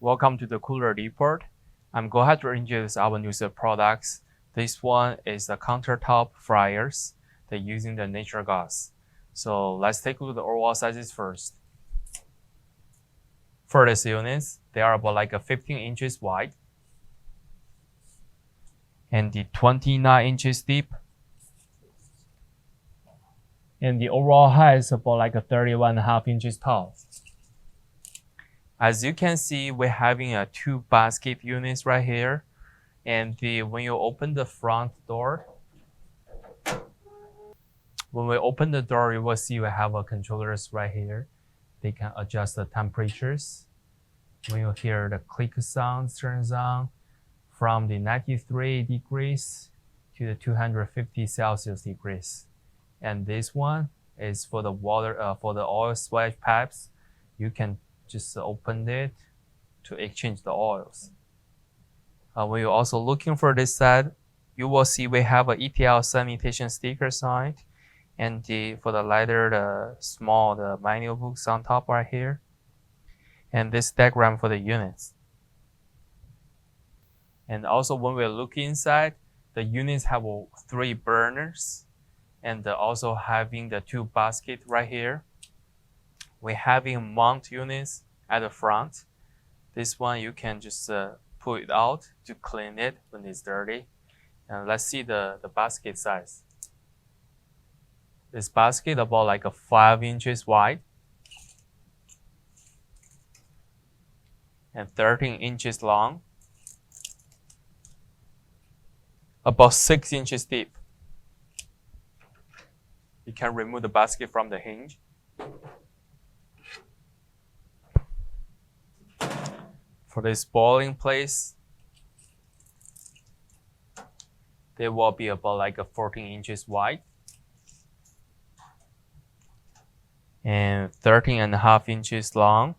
Welcome to the cooler report. I'm glad to introduce our newest products. This one is the countertop fryers. They're using the natural gas. So let's take a look at the overall sizes first. For these units, they are about like a 15 inches wide and the 29 inches deep. And the overall height is about like a 31.5 inches tall. As you can see, we're having a 2 basket units right here. And when you open the front door, when we open the door, you will see we have a controllers right here. They can adjust the temperatures. When you hear the click sound turns on from the 93 degrees to the 250 Celsius degrees. And this one is for the water, for the oil splash pipes. You can just open it to exchange the oils. When you're also looking for this side, you will see we have a ETL sanitation sticker sign, and for the lighter, the manual books on top right here, and this diagram for the units. And also when we look inside, the units have 3 burners, and also having the 2 baskets right here. We're having mount units at the front. This one you can just pull it out to clean it when it's dirty. And let's see the basket size. This basket about like a 5 inches wide and 13 inches long, about 6 inches deep. You can remove the basket from the hinge. For this boiling place, they will be about like a 14 inches wide and 13.5 inches long.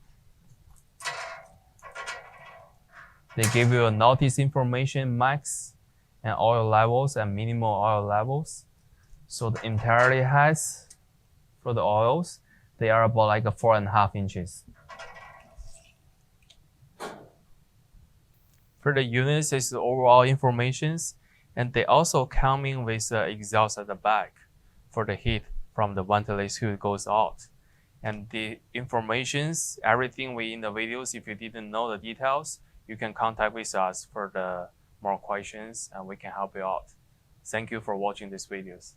They give you a notice information, max and oil levels and minimal oil levels. So the entirely heights for the oils, they are about like a 4.5 inches. For the units, is the overall informations, and they also coming with the exhaust at the back for the heat from the ventilation who goes out. And the informations, everything we in the videos, if you didn't know the details, you can contact with us for the more questions and we can help you out. Thank you for watching these videos.